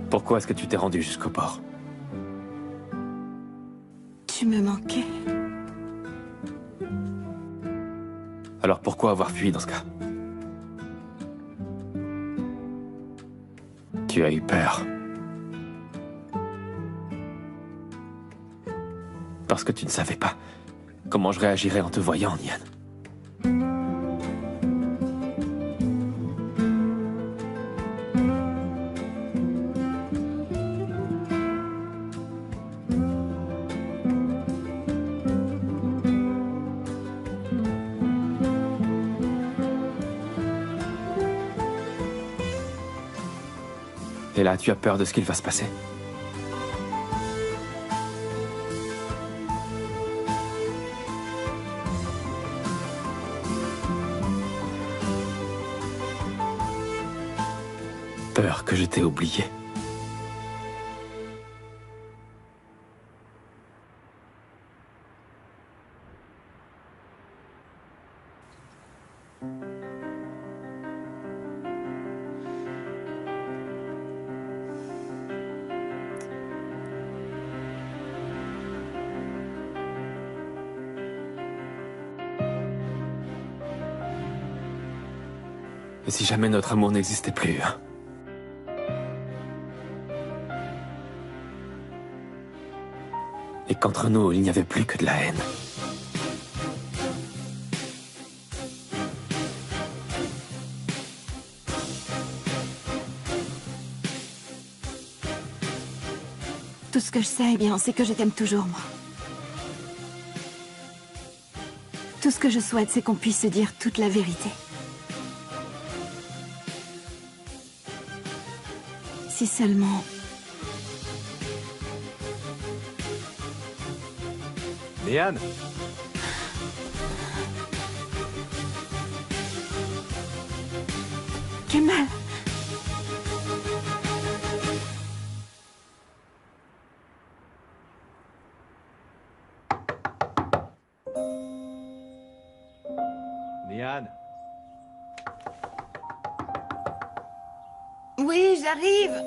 Pourquoi est-ce que tu t'es rendu jusqu'au port? Tu me manquais. Alors pourquoi avoir fui dans ce cas? Tu as eu peur. Parce que tu ne savais pas comment je réagirais en te voyant, Nian. Et là, tu as peur de ce qu'il va se passer. Peur que je t'ai oublié. Et si jamais notre amour n'existait plus, hein? Et qu'entre nous, il n'y avait plus que de la haine. Tout ce que je sais, eh bien, c'est que je t'aime toujours, moi. Tout ce que je souhaite, c'est qu'on puisse se dire toute la vérité. Si seulement... Nian! Kemal! Nian! Oui, j'arrive!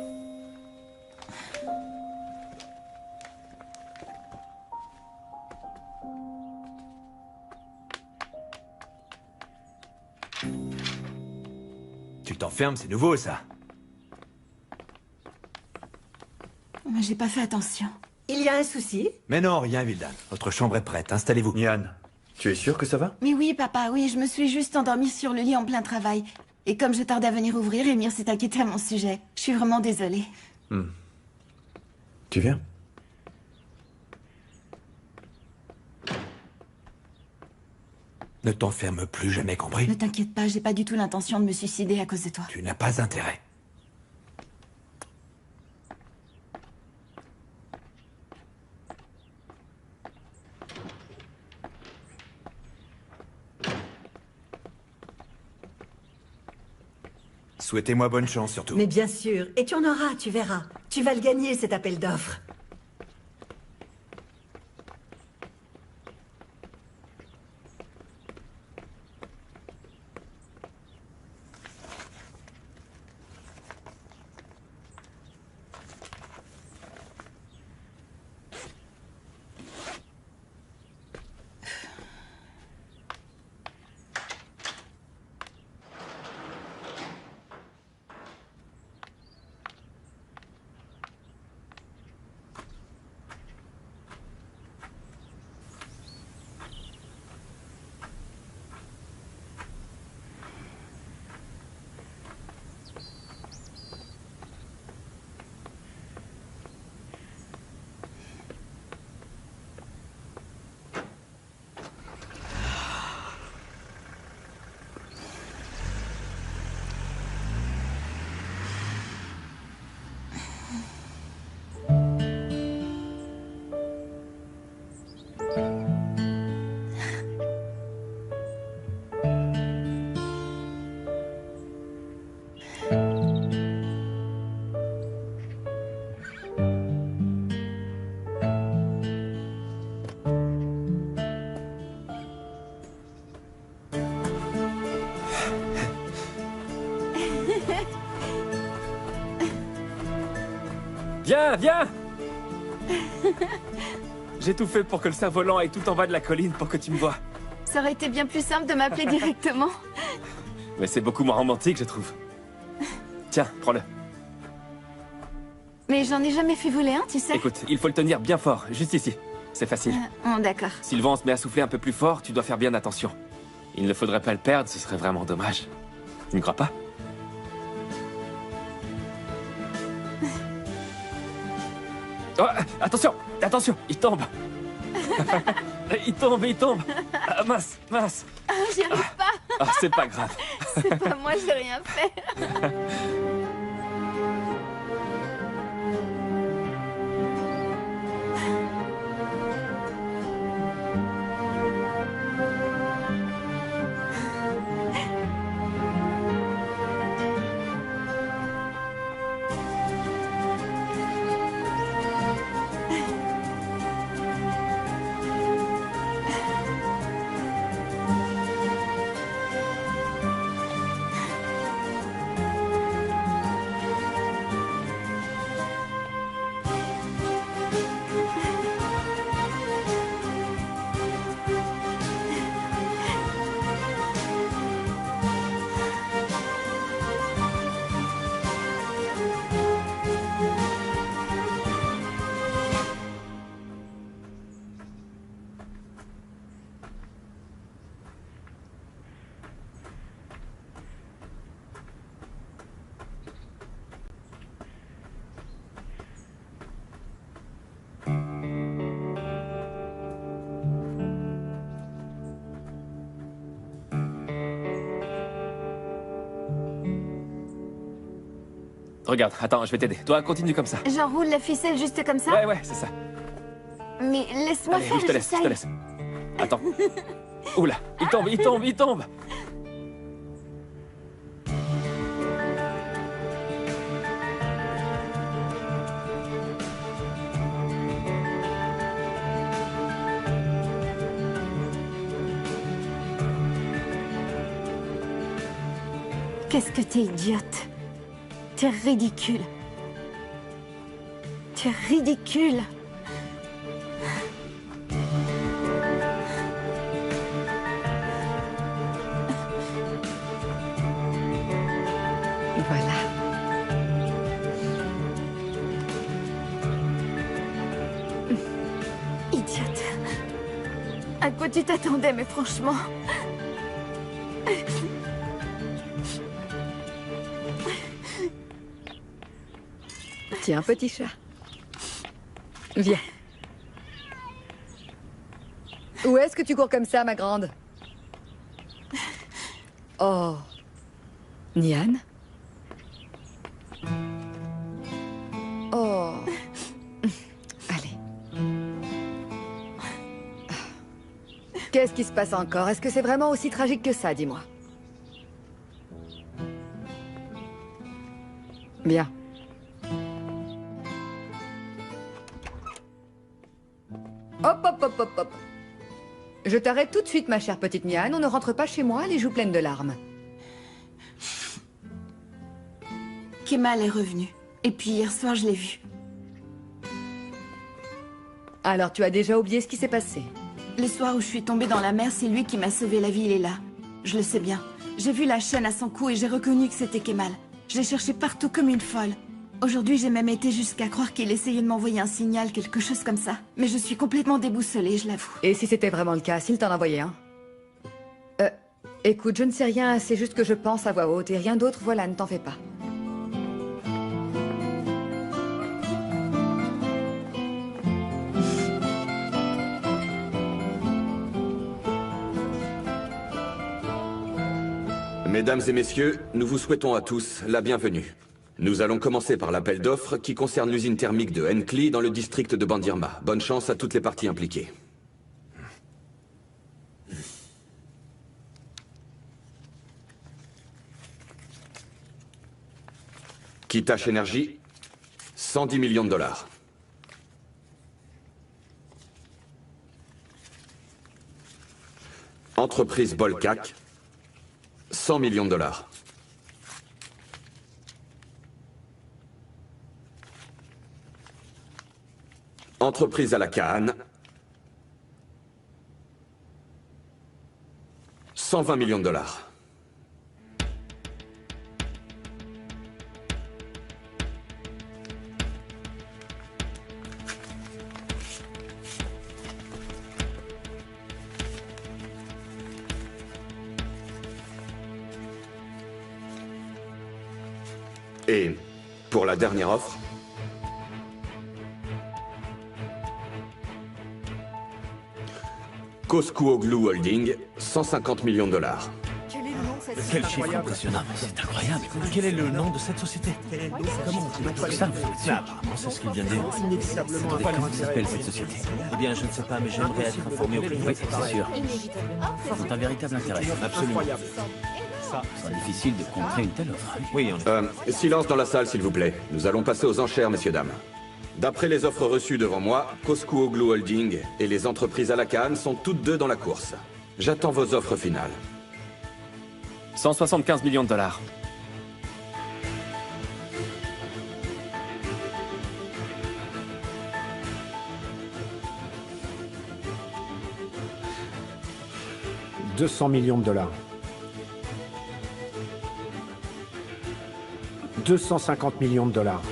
Tu t'enfermes, c'est nouveau, ça. Mais j'ai pas fait attention. Il y a un souci? Mais non, rien, Vildan. Votre chambre est prête, installez-vous. Nian, tu es sûr que ça va? Mais oui, papa, oui, je me suis juste endormie sur le lit en plein travail. Et comme je tardais à venir ouvrir, Emir s'est inquiété à mon sujet. Je suis vraiment désolée. Tu viens? Ne t'enferme plus jamais, compris? Ne t'inquiète pas, j'ai pas du tout l'intention de me suicider à cause de toi. Tu n'as pas intérêt. Souhaitez-moi bonne chance, surtout. Mais bien sûr, et tu en auras, tu verras. Tu vas le gagner, cet appel d'offres. Viens, viens. J'ai tout fait pour que le cerf-volant aille tout en bas de la colline pour que tu me vois. Ça aurait été bien plus simple de m'appeler directement. Mais c'est beaucoup moins romantique, je trouve. Tiens, prends-le. Mais j'en ai jamais fait voler un, tu sais. Écoute, il faut le tenir bien fort, juste ici. C'est facile. D'accord. Si le vent se met à souffler un peu plus fort, tu dois faire bien attention. Il ne faudrait pas le perdre, ce serait vraiment dommage. Tu ne crois pas? Oh, attention! Attention! Il tombe! il tombe! Ah, mince, mince! Ah, j'y arrive pas. Ah, c'est pas grave. C'est pas moi, j'ai rien fait. Regarde, attends, je vais t'aider. Toi, continue comme ça. J'enroule la ficelle juste comme ça. Ouais, c'est ça. Mais laisse-moi Allez, faire, je te j'essaye. laisse. Attends. Oula, il tombe. Qu'est-ce que t'es idiote. T'es ridicule. T'es ridicule. Voilà. Idiote. À quoi tu t'attendais, mais franchement. Tiens, petit chat. Viens. Où est-ce que tu cours comme ça, ma grande? Oh. Nian? Oh. Allez. Qu'est-ce qui se passe encore? Est-ce que c'est vraiment aussi tragique que ça, dis-moi? Bien. Hop, hop, hop, hop, hop. Je t'arrête tout de suite, ma chère petite Nian. On ne rentre pas chez moi, les joues pleines de larmes. Kemal est revenu. Et puis hier soir, je l'ai vu. Alors, tu as déjà oublié ce qui s'est passé? Le soir où je suis tombée dans la mer, c'est lui qui m'a sauvé la vie, il est là. Je le sais bien. J'ai vu la chaîne à son cou et j'ai reconnu que c'était Kemal. Je l'ai cherché partout comme une folle. Aujourd'hui, j'ai même été jusqu'à croire qu'il essayait de m'envoyer un signal, quelque chose comme ça. Mais je suis complètement déboussolée, je l'avoue. Et si c'était vraiment le cas, s'il t'en envoyait un? Écoute, je ne sais rien, c'est juste que je pense à voix haute et rien d'autre, voilà, ne t'en fais pas. Mesdames et messieurs, nous vous souhaitons à tous la bienvenue. Nous allons commencer par l'appel d'offres qui concerne l'usine thermique de Enkli dans le district de Bandirma. Bonne chance à toutes les parties impliquées. Kitash Energy, 110 millions de dollars. Entreprise Bolkak, 100 millions de dollars. Entreprise à la canne. 120 millions de dollars. Et pour la dernière offre, Coscuoglu Holding, 150 millions de dollars. Quel chiffre impressionnant. C'est incroyable. Quel est le nom de cette société? Comment on ça? Apparemment, c'est ce qu'il vient de dire. Attendez, comment s'appelle cette société? Eh bien, je ne sais pas, mais j'aimerais être informé au plus vite. Oui, c'est sûr. Ils ont un véritable intérêt. Absolument. Ça sera difficile de contrer une telle offre. Oui, on... silence dans la salle, s'il vous plaît. Nous allons passer aux enchères, messieurs, dames. D'après les offres reçues devant moi, Coscuoglu Holding et les entreprises à la canne sont toutes deux dans la course. J'attends vos offres finales. 175 millions de dollars. $200 millions. 250 millions de dollars.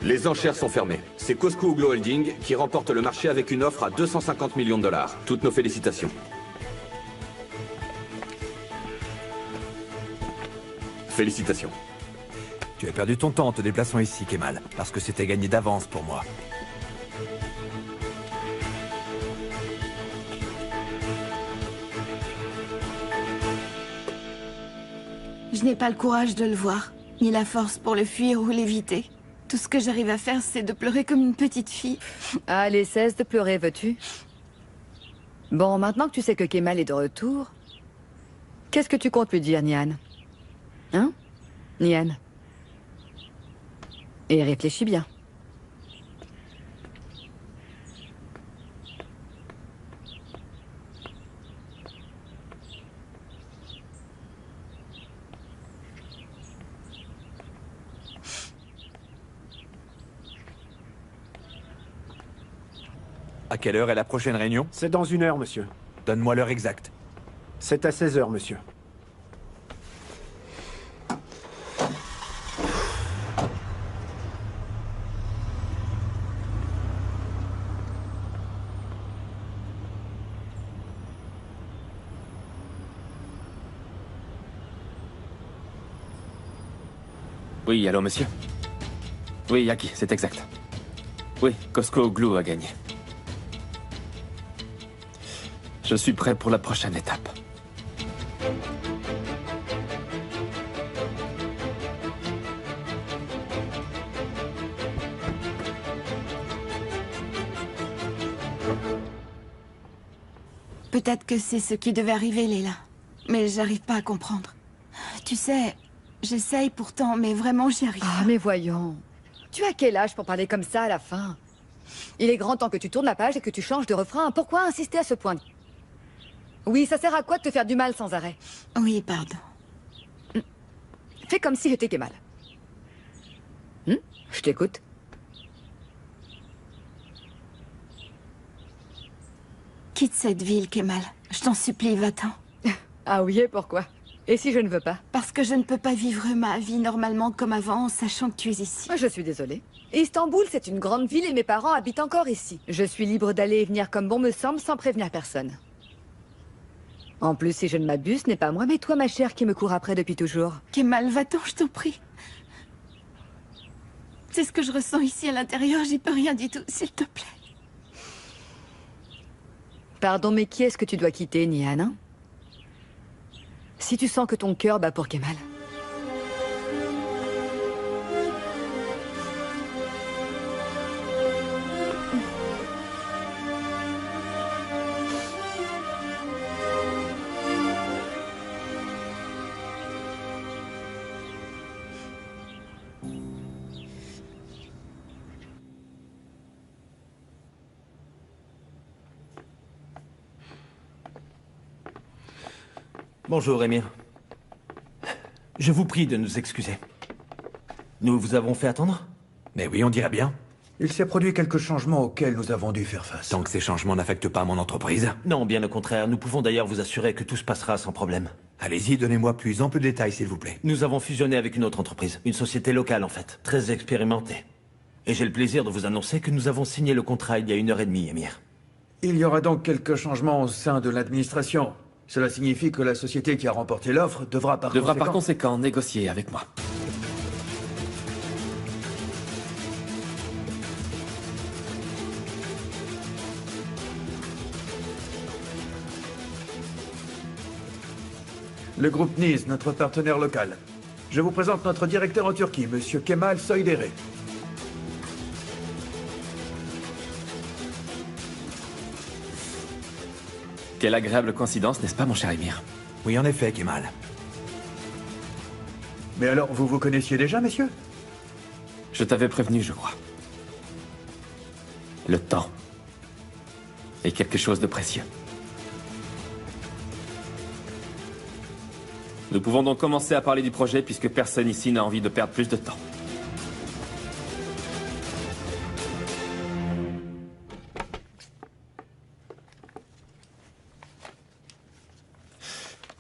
Les enchères sont fermées. C'est Coscuoglu Holding qui remporte le marché avec une offre à 250 millions de dollars. Toutes nos félicitations. Félicitations. Tu as perdu ton temps en te déplaçant ici, Kemal, parce que c'était gagné d'avance pour moi. Je n'ai pas le courage de le voir, ni la force pour le fuir ou l'éviter. Tout ce que j'arrive à faire, c'est de pleurer comme une petite fille. Allez, cesse de pleurer, veux-tu? Bon, maintenant que tu sais que Kemal est de retour, qu'est-ce que tu comptes lui dire, Nian? Hein, Nian? Et réfléchis bien. À quelle heure est la prochaine réunion? C'est dans 1 heure, monsieur. Donne-moi l'heure exacte. C'est à 16 heures, monsieur. Oui, allô, monsieur? Oui, Yaki, c'est exact. Oui, Coscuoglu a gagné. Je suis prêt pour la prochaine étape. Peut-être que c'est ce qui devait arriver, Leila. Mais j'arrive pas à comprendre. Tu sais, j'essaye pourtant, mais vraiment j'y arrive Ah, pas. mais voyons. Tu as quel âge pour parler comme ça à la fin? Il est grand temps que tu tournes la page et que tu changes de refrain. Pourquoi insister à ce point? Oui, ça sert à quoi de te faire du mal sans arrêt? Oui, pardon. Fais comme si j'étais Kemal. Je t'écoute. Quitte cette ville, Kemal. Je t'en supplie, va-t'en. Ah oui, et pourquoi? Et si je ne veux pas? Parce que je ne peux pas vivre ma vie normalement comme avant en sachant que tu es ici. Je suis désolée. Istanbul, c'est une grande ville et mes parents habitent encore ici. Je suis libre d'aller et venir comme bon me semble sans prévenir personne. En plus, si je ne m'abuse, ce n'est pas moi, mais toi, ma chère, qui me court après depuis toujours. Kemal, va-t'en, je t'en prie. C'est ce que je ressens ici à l'intérieur, j'y peux rien du tout, s'il te plaît. Pardon, mais qui est-ce que tu dois quitter, Nian, hein? Si tu sens que ton cœur bat pour Kemal. Bonjour, Émir. Je vous prie de nous excuser. Nous vous avons fait attendre? Mais oui, on dirait bien. Il s'est produit quelques changements auxquels nous avons dû faire face. Tant que ces changements n'affectent pas mon entreprise. Non, bien au contraire. Nous pouvons d'ailleurs vous assurer que tout se passera sans problème. Allez-y, donnez-moi plus ample détails, s'il vous plaît. Nous avons fusionné avec une autre entreprise. Une société locale, en fait. Très expérimentée. Et j'ai le plaisir de vous annoncer que nous avons signé le contrat il y a 1h30, Émir. Il y aura donc quelques changements au sein de l'administration. Cela signifie que la société qui a remporté l'offre devra par conséquent négocier avec moi. Le groupe NIS, notre partenaire local. Je vous présente notre directeur en Turquie, Monsieur Kemal Soydere. Quelle agréable coïncidence, n'est-ce pas, mon cher Émir? Oui, en effet, Kemal. Mais alors, vous vous connaissiez déjà, messieurs? Je t'avais prévenu, je crois. Le temps est quelque chose de précieux. Nous pouvons donc commencer à parler du projet puisque personne ici n'a envie de perdre plus de temps.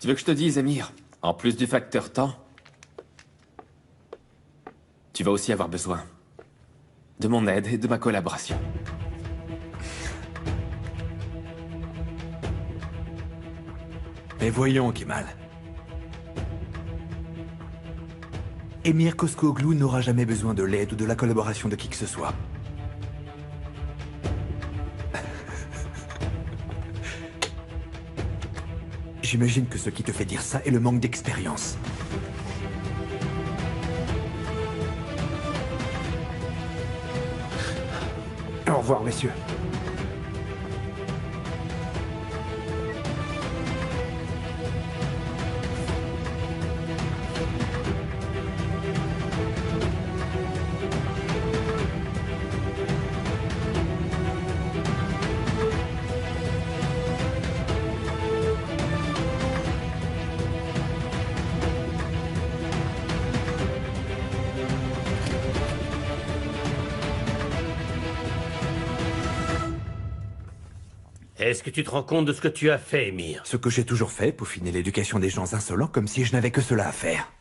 Tu veux que je te dise, Émir, en plus du facteur temps, tu vas aussi avoir besoin de mon aide et de ma collaboration. Mais voyons, Kemal. Emir Koskoglou n'aura jamais besoin de l'aide ou de la collaboration de qui que ce soit. J'imagine que ce qui te fait dire ça est le manque d'expérience. Au revoir, messieurs. Est-ce que tu te rends compte de ce que tu as fait, Émir? Ce que j'ai toujours fait, peaufiner l'éducation des gens insolents comme si je n'avais que cela à faire.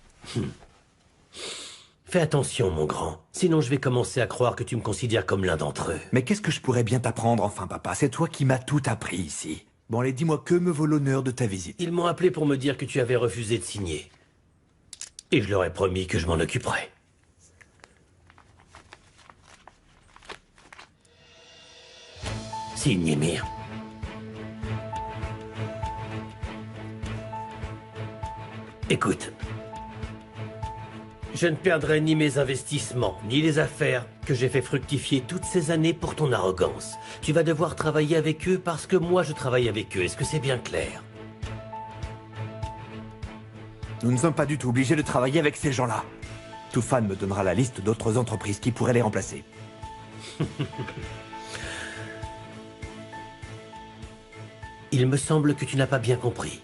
Fais attention, mon grand. Sinon, je vais commencer à croire que tu me considères comme l'un d'entre eux. Mais qu'est-ce que je pourrais bien t'apprendre, enfin, papa? C'est toi qui m'as tout appris ici. Bon, allez, dis-moi, que me vaut l'honneur de ta visite? Ils m'ont appelé pour me dire que tu avais refusé de signer. Et je leur ai promis que je m'en occuperais. Signe, Émir. Écoute, je ne perdrai ni mes investissements, ni les affaires que j'ai fait fructifier toutes ces années pour ton arrogance. Tu vas devoir travailler avec eux parce que moi je travaille avec eux. Est-ce que c'est bien clair? Nous ne sommes pas du tout obligés de travailler avec ces gens-là. Toufan me donnera la liste d'autres entreprises qui pourraient les remplacer. Il me semble que tu n'as pas bien compris.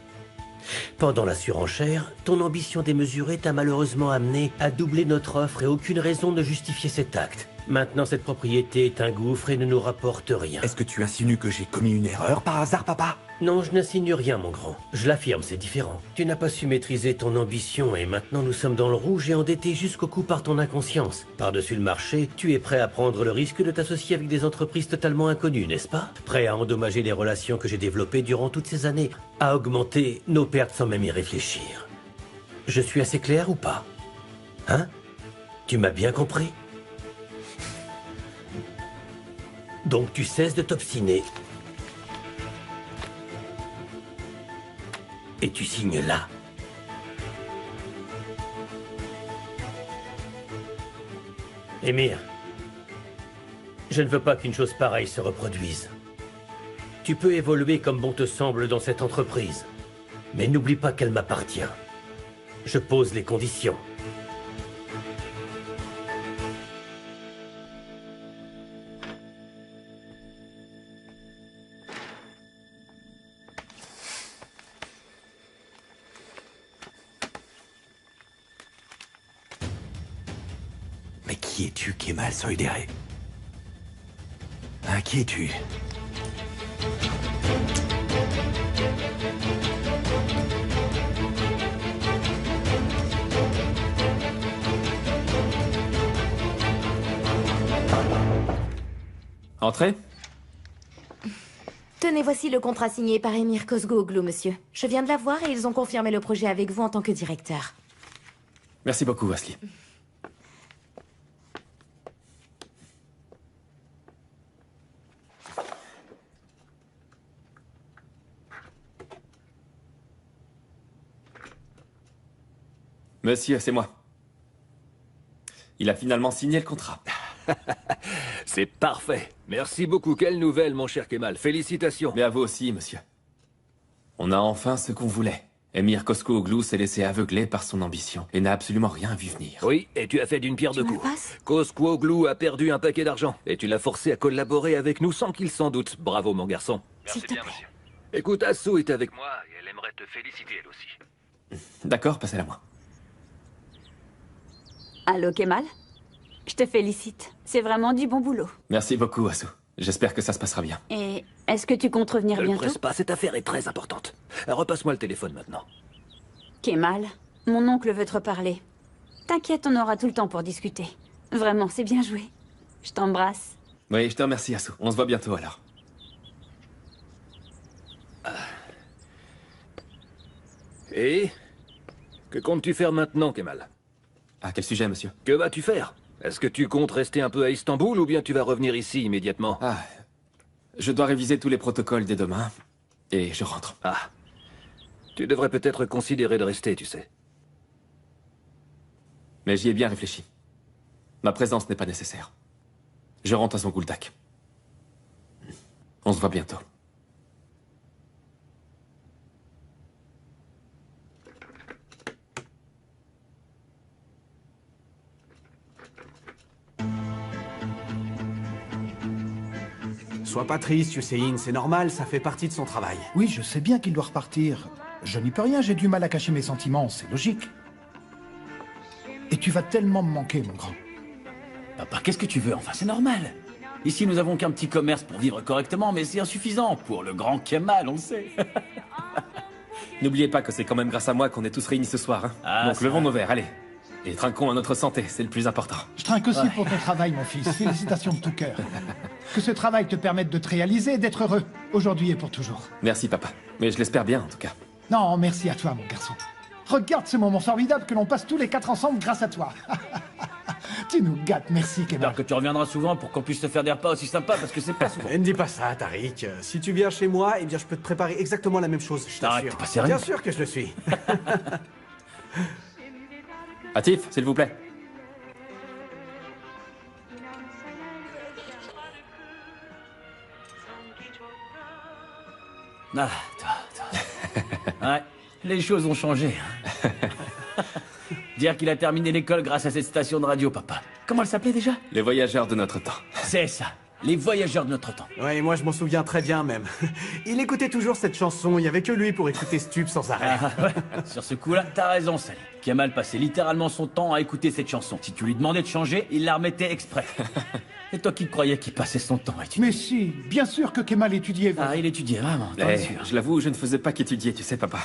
Pendant la surenchère, ton ambition démesurée t'a malheureusement amené à doubler notre offre et aucune raison ne justifiait cet acte. Maintenant, cette propriété est un gouffre et ne nous rapporte rien. Est-ce que tu insinues que j'ai commis une erreur par hasard, papa? Non, je n'insinue rien, mon grand. Je l'affirme, c'est différent. Tu n'as pas su maîtriser ton ambition et maintenant nous sommes dans le rouge et endettés jusqu'au cou par ton inconscience. Par-dessus le marché, tu es prêt à prendre le risque de t'associer avec des entreprises totalement inconnues, n'est-ce pas? Prêt à endommager les relations que j'ai développées durant toutes ces années, à augmenter nos pertes sans même y réfléchir. Je suis assez clair ou pas? Hein? Tu m'as bien compris? Donc tu cesses de t'obstiner. Et tu signes là. Émir, je ne veux pas qu'une chose pareille se reproduise. Tu peux évoluer comme bon te semble dans cette entreprise, mais n'oublie pas qu'elle m'appartient. Je pose les conditions. Qui es-tu, Kemal Soydere? Qui es-tu? Entrez. Tenez, voici le contrat signé par Emir Kozgooglu, monsieur. Je viens de l'avoir et ils ont confirmé le projet avec vous en tant que directeur. Merci beaucoup, Wesley. Monsieur, c'est moi. Il a finalement signé le contrat. C'est parfait. Merci beaucoup. Quelle nouvelle, mon cher Kemal. Félicitations. Mais à vous aussi, monsieur. On a enfin ce qu'on voulait. Emir Kozgooglu s'est laissé aveugler par son ambition et n'a absolument rien vu venir. Oui, et tu as fait d'une pierre deux coups. Kozgooglu a perdu un paquet d'argent et tu l'as forcé à collaborer avec nous sans qu'il s'en doute. Bravo, mon garçon. Merci bien, monsieur. Écoute, Assou est avec moi et elle aimerait te féliciter, elle aussi. D'accord, passez-la moi. Allô, Kemal? Je te félicite. C'est vraiment du bon boulot. Merci beaucoup, Assou. J'espère que ça se passera bien. Et est-ce que tu comptes revenir Ne le bientôt? presse pas, cette affaire est très importante. Repasse-moi le téléphone maintenant. Kemal, mon oncle veut te reparler. T'inquiète, on aura tout le temps pour discuter. Vraiment, c'est bien joué. Je t'embrasse. Oui, je te remercie, Assou. On se voit bientôt alors. Et que comptes-tu faire maintenant, Kemal? À quel sujet, monsieur? Que vas-tu faire? Est-ce que tu comptes rester un peu à Istanbul ou bien tu vas revenir ici immédiatement? Je dois réviser tous les protocoles dès demain et je rentre. Tu devrais peut-être considérer de rester, tu sais. Mais j'y ai bien réfléchi. Ma présence n'est pas nécessaire. Je rentre à Zonguldak. On se voit bientôt. Sois pas triste, Hussein, c'est normal, ça fait partie de son travail. Oui, je sais bien qu'il doit repartir. Je n'y peux rien, j'ai du mal à cacher mes sentiments, c'est logique. Et tu vas tellement me manquer, mon grand. Papa, qu'est-ce que tu veux? Enfin, c'est normal. Ici, nous avons qu'un petit commerce pour vivre correctement, mais c'est insuffisant pour le grand Kemal, on le sait. N'oubliez pas que c'est quand même grâce à moi qu'on est tous réunis ce soir. Hein. Donc levons nos verres, allez. Et trinquons à notre santé, c'est le plus important. Je trinque aussi pour ton travail, mon fils. Félicitations de tout cœur. Que ce travail te permette de te réaliser et d'être heureux, aujourd'hui et pour toujours. Merci, papa. Mais je l'espère bien, en tout cas. Non, merci à toi, mon garçon. Regarde ce moment formidable que l'on passe tous les 4 ensemble grâce à toi. Tu nous gâtes, merci, Kemal. J'espère que tu reviendras souvent pour qu'on puisse te faire des repas aussi sympas, parce que c'est pas souvent. Ne dis pas ça, Tariq. Si tu viens chez moi, eh bien, je peux te préparer exactement la même chose, je T'arrêtes, t'assure. t'es pas sérieux? Bien sûr que je le suis. Atif, s'il vous plaît. Ah, toi. Ouais, les choses ont changé. Dire qu'il a terminé l'école grâce à cette station de radio, papa. Comment elle s'appelait déjà? Les voyageurs de notre temps. C'est ça, les voyageurs de notre temps. Ouais, moi je m'en souviens très bien même. Il écoutait toujours cette chanson, il n'y avait que lui pour écouter Stup sans arrêt. Ouais. Sur ce coup-là, t'as raison, Sally. Kemal passait littéralement son temps à écouter cette chanson. Si tu lui demandais de changer, il la remettait exprès. Et toi qui croyais qu'il passait son temps à étudier? Mais si, bien sûr que Kemal étudiait. Ah, il étudiait vraiment, t'en es sûr. Je l'avoue, je ne faisais pas qu'étudier, tu sais, papa.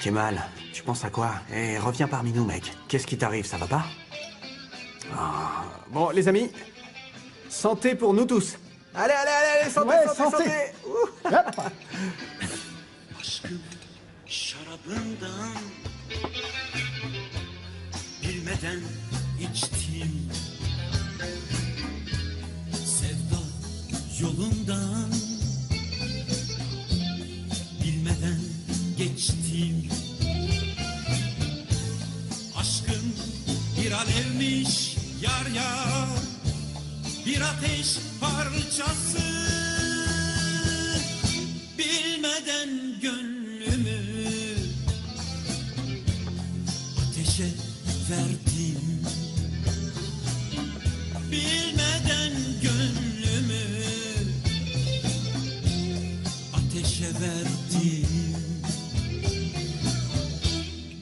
Kemal, tu penses à quoi? Eh, reviens parmi nous, mec. Qu'est-ce qui t'arrive, ça va pas? Bon, les amis, santé pour nous tous. Allez, allez, allez, allez, santé, Ouais, santé, santé. santé. Ouh. Aşkım şarabından bilmeden içtim. Sevda yolundan bilmeden geçtim. Aşkım bir alevmiş yar yar, bir ateş parçası. gönlümü ateşe verdim. Bilmeden gönlümü ateşe verdim.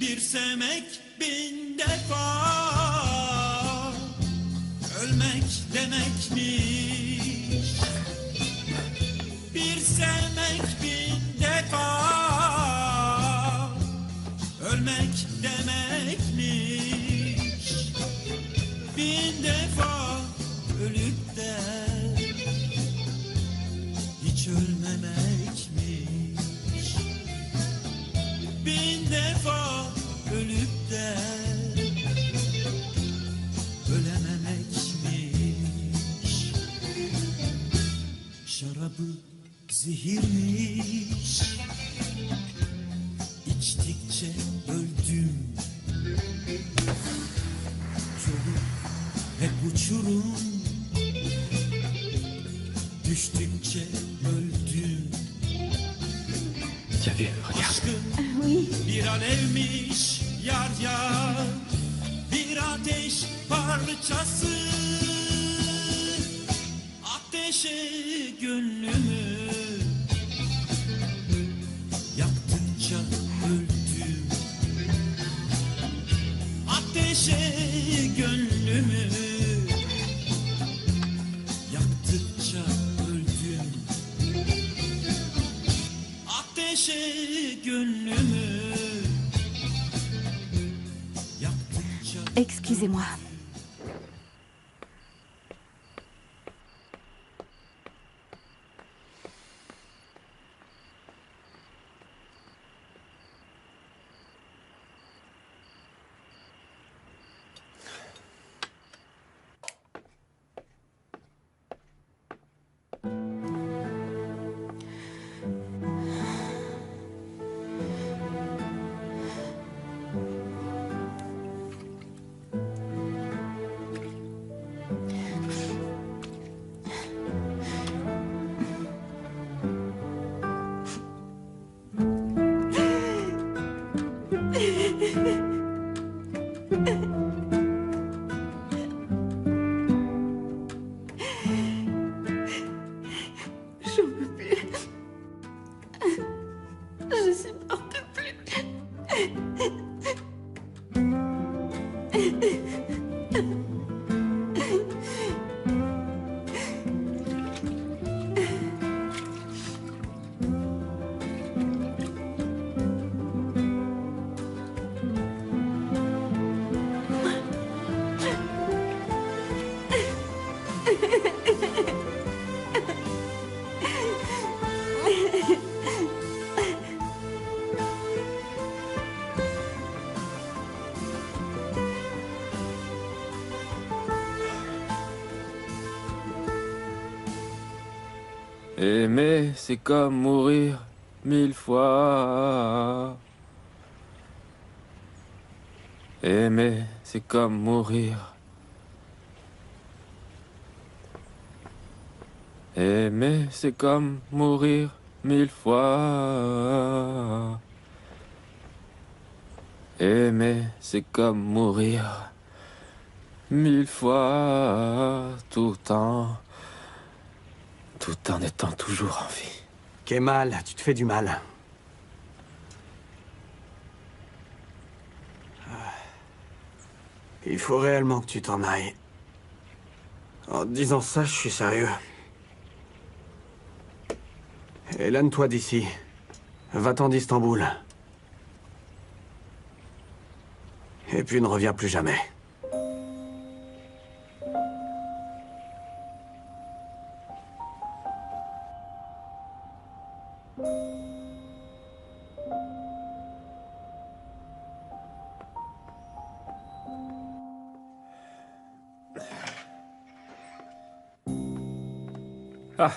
Bir sevmek bin defa ölmek demekmiş. Bir sevmek bin defa ölmek demekmiş. Bin defa ölüp de hiç ölmemekmiş. Bin defa ölüp de ölememekmiş. Şarabı zehirmiş, içtikçe öldüm. Yolu hep uçurum, düştükçe öldüm. Aşkım bir alevmiş yar yar, bir ateş parçası. Ateşe gönlümü yaktıkça öldüm. Ateşe gönlümü yaktıkça öldüm. Ateşe gönlümü yaktıkça. Excusez-moi. J'en peux plus. Je supporte plus. Aimer, c'est comme mourir 1000 fois. Aimer, c'est comme mourir. Aimer, c'est comme mourir 1000 fois. Aimer, c'est comme mourir 1000 fois tout en étant toujours en vie. Kemal, tu te fais du mal. Il faut réellement que tu t'en ailles. En disant ça, je suis sérieux. Éloigne-toi d'ici. Va-t'en d'Istanbul. Et puis ne reviens plus jamais. Ah.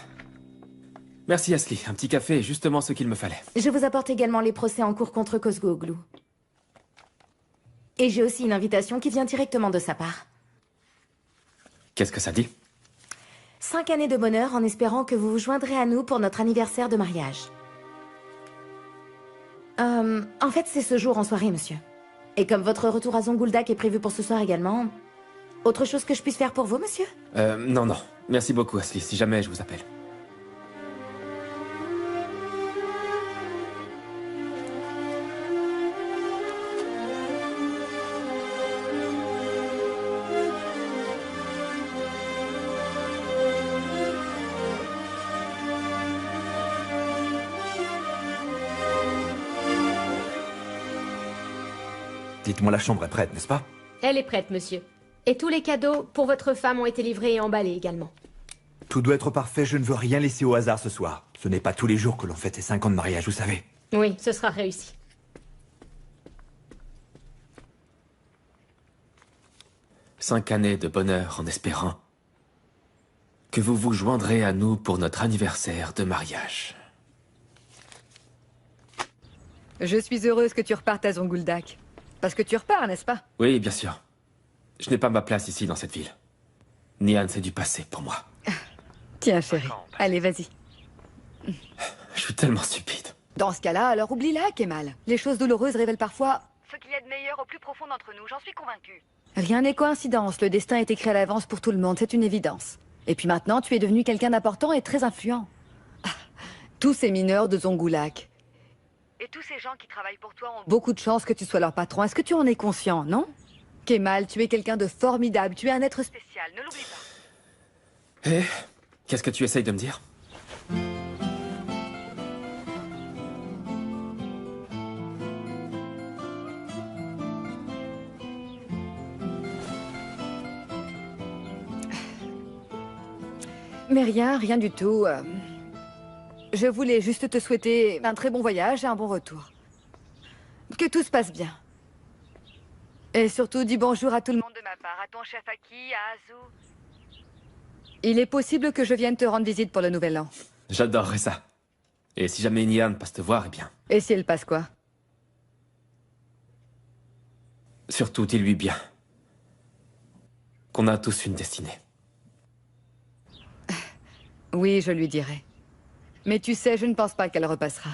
Merci Asli, un petit café est justement ce qu'il me fallait. Je vous apporte également les procès en cours contre Kozgoglu. Et j'ai aussi une invitation qui vient directement de sa part. Qu'est-ce que ça dit? 5 années de bonheur en espérant que vous vous joindrez à nous pour notre anniversaire de mariage. En fait, c'est ce jour en soirée, monsieur. Et comme votre retour à Zonguldak est prévu pour ce soir également, autre chose que je puisse faire pour vous, monsieur? Non, non. Merci beaucoup, Ashley. Si jamais, je vous appelle. Dites-moi, la chambre est prête, n'est-ce pas? Elle est prête, monsieur. Et tous les cadeaux pour votre femme ont été livrés et emballés également. Tout doit être parfait, je ne veux rien laisser au hasard ce soir. Ce n'est pas tous les jours que l'on fête ses 5 ans de mariage, vous savez. Oui, ce sera réussi. Cinq années de bonheur en espérant que vous vous joindrez à nous pour notre anniversaire de mariage. Je suis heureuse que tu repartes à Zonguldak. Parce que tu repars, n'est-ce pas? Oui, bien sûr. Je n'ai pas ma place ici dans cette ville. Nian, c'est du passé pour moi. Tiens, chérie. Allez, vas-y. Je suis tellement stupide. Dans ce cas-là, alors oublie-la, Kemal. Les choses douloureuses révèlent parfois ce qu'il y a de meilleur au plus profond d'entre nous, j'en suis convaincue. Rien n'est coïncidence, le destin est écrit à l'avance pour tout le monde, c'est une évidence. Et puis maintenant, tu es devenu quelqu'un d'important et très influent. Tous ces mineurs de Zonguldak et tous ces gens qui travaillent pour toi ont beaucoup de chance que tu sois leur patron. Est-ce que tu en es conscient, non? Kemal, tu es quelqu'un de formidable, tu es un être spécial, ne l'oublie pas. Et qu'est-ce que tu essayes de me dire? Mais rien du tout. Je voulais juste te souhaiter un très bon voyage et un bon retour. Que tout se passe bien. Et surtout, dis bonjour à tout le monde de ma part, à ton chef Aki, à Azou. Il est possible que je vienne te rendre visite pour le nouvel an. J'adorerais ça. Et si jamais Nian passe te voir, eh bien... Et si elle passe quoi? Surtout, dis-lui bien qu'on a tous une destinée. Oui, je lui dirai. Mais tu sais, je ne pense pas qu'elle repassera.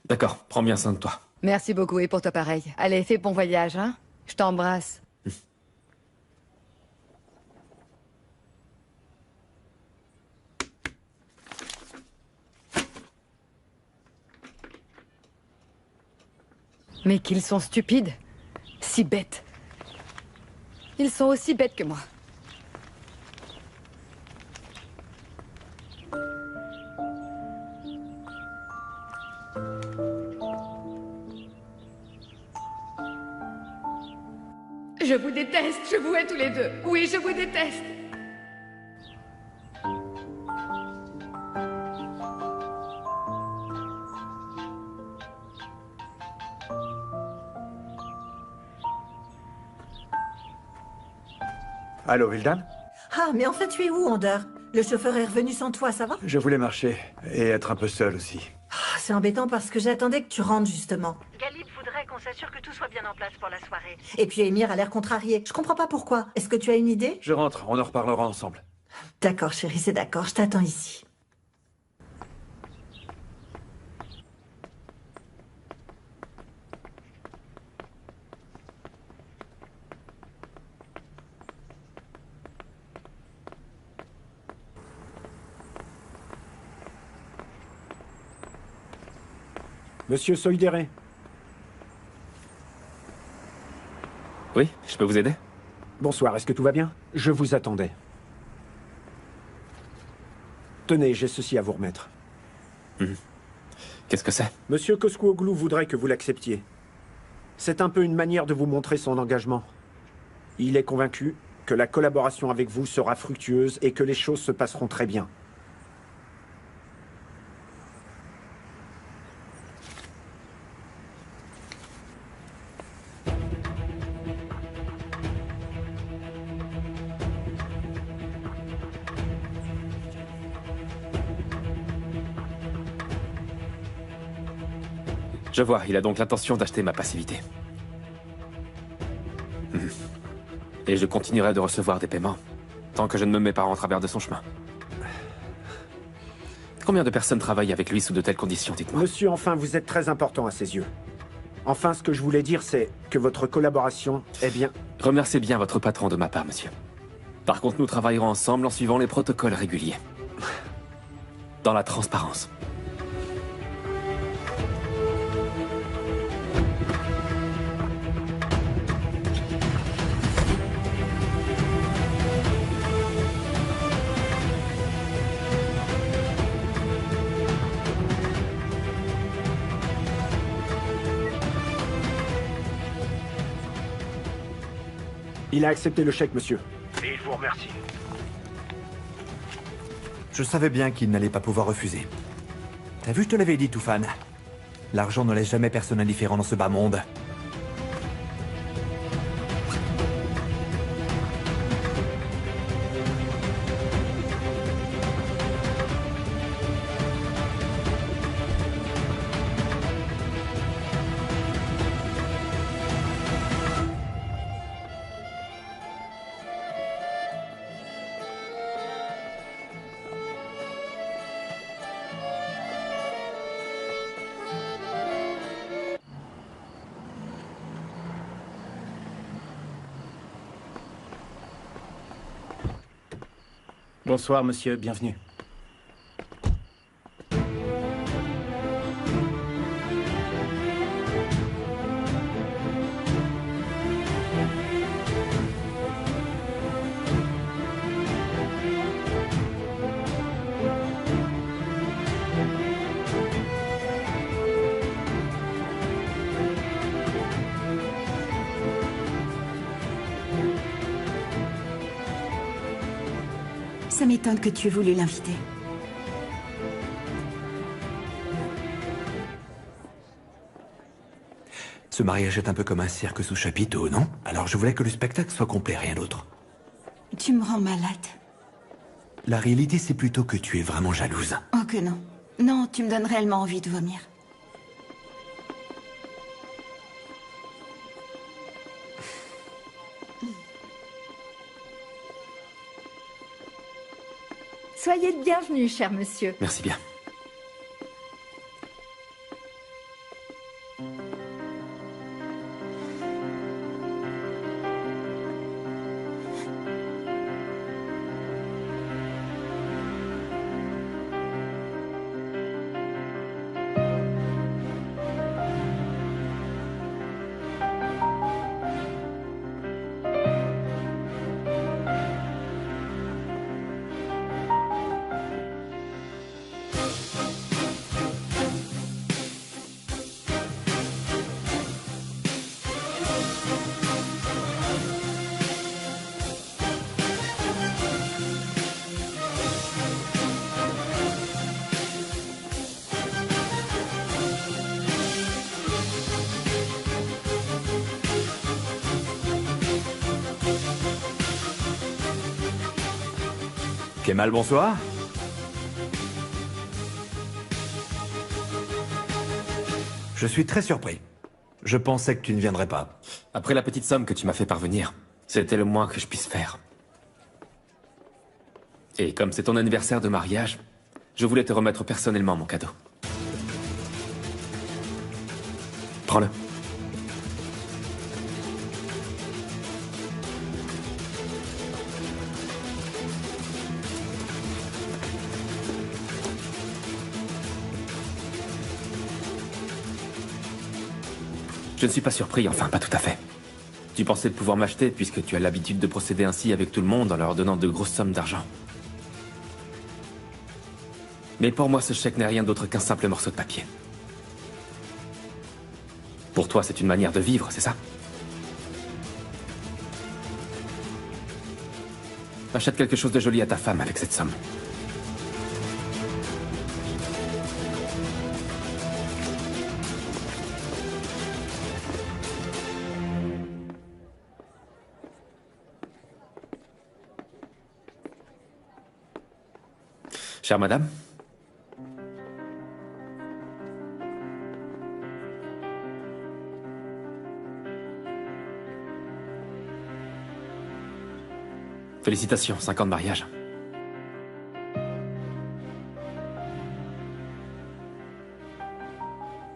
D'accord, prends bien soin de toi. Merci beaucoup, et pour toi pareil. Allez, fais bon voyage, hein? Je t'embrasse. Mais qu'ils sont stupides. Si bêtes. Ils sont aussi bêtes que moi. Je vous déteste, je vous hais tous les deux. Oui, je vous déteste. Allô, Vildan? Ah, mais en fait, tu es où, Ander? Le chauffeur est revenu sans toi, ça va? Je voulais marcher et être un peu seul aussi. Ah, c'est embêtant parce que j'attendais que tu rentres, justement. Galip voudrait qu'on s'assure que tout soit bien en place pour la soirée. Et puis Émir a l'air contrarié. Je comprends pas pourquoi. Est-ce que tu as une idée? Je rentre, on en reparlera ensemble. D'accord, chérie, c'est d'accord. Je t'attends ici. Monsieur Soydéré. Oui, je peux vous aider? Bonsoir, est-ce que tout va bien? Je vous attendais. Tenez, j'ai ceci à vous remettre. Qu'est-ce que c'est? Monsieur Koskouoglou voudrait que vous l'acceptiez. C'est un peu une manière de vous montrer son engagement. Il est convaincu que la collaboration avec vous sera fructueuse et que les choses se passeront très bien. Je vois, il a donc l'intention d'acheter ma passivité. Et je continuerai de recevoir des paiements, tant que je ne me mets pas en travers de son chemin. Combien de personnes travaillent avec lui sous de telles conditions, dites-moi? Monsieur, enfin, vous êtes très important à ses yeux. Enfin, ce que je voulais dire, c'est que votre collaboration est bien... Remerciez bien votre patron de ma part, monsieur. Par contre, nous travaillerons ensemble en suivant les protocoles réguliers. Dans la transparence. Il a accepté le chèque, monsieur. Et il vous remercie. Je savais bien qu'il n'allait pas pouvoir refuser. T'as vu, je te l'avais dit, Toufan. L'argent ne laisse jamais personne indifférent dans ce bas monde. Bonsoir, monsieur, bienvenue. Ça m'étonne que tu aies voulu l'inviter. Ce mariage est un peu comme un cirque sous chapiteau, non? Alors je voulais que le spectacle soit complet, rien d'autre. Tu me rends malade. La réalité, c'est plutôt que tu es vraiment jalouse. Oh que non. Non, tu me donnes réellement envie de vomir. Soyez le bienvenu, cher monsieur. Merci bien. Kemal, bonsoir. Je suis très surpris. Je pensais que tu ne viendrais pas. Après la petite somme que tu m'as fait parvenir, c'était le moins que je puisse faire. Et comme c'est ton anniversaire de mariage, je voulais te remettre personnellement mon cadeau. Prends-le. Je ne suis pas surpris, enfin pas tout à fait. Tu pensais de pouvoir m'acheter puisque tu as l'habitude de procéder ainsi avec tout le monde en leur donnant de grosses sommes d'argent. Mais pour moi, ce chèque n'est rien d'autre qu'un simple morceau de papier. Pour toi, c'est une manière de vivre, c'est ça? Achète quelque chose de joli à ta femme avec cette somme. Chère madame, félicitations, 5 ans de mariage.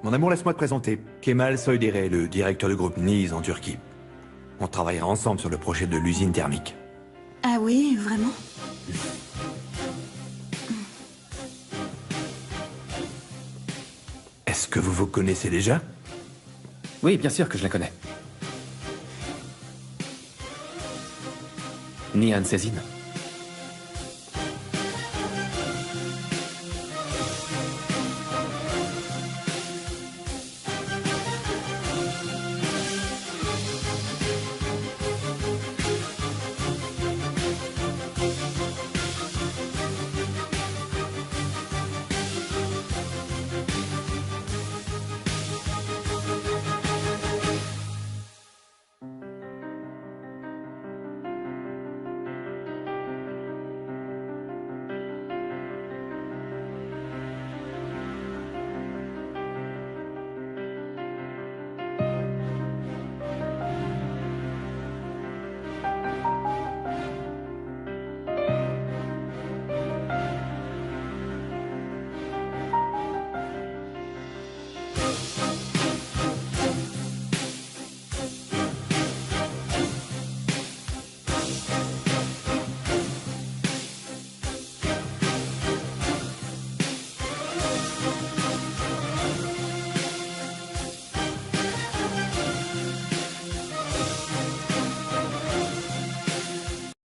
Mon amour, laisse-moi te présenter. Kemal Soydere, le directeur du groupe NIS en Turquie. On travaillera ensemble sur le projet de l'usine thermique. Ah oui, vraiment? Est-ce que vous vous connaissez déjà? Oui, bien sûr que je la connais. Nihan Sezin.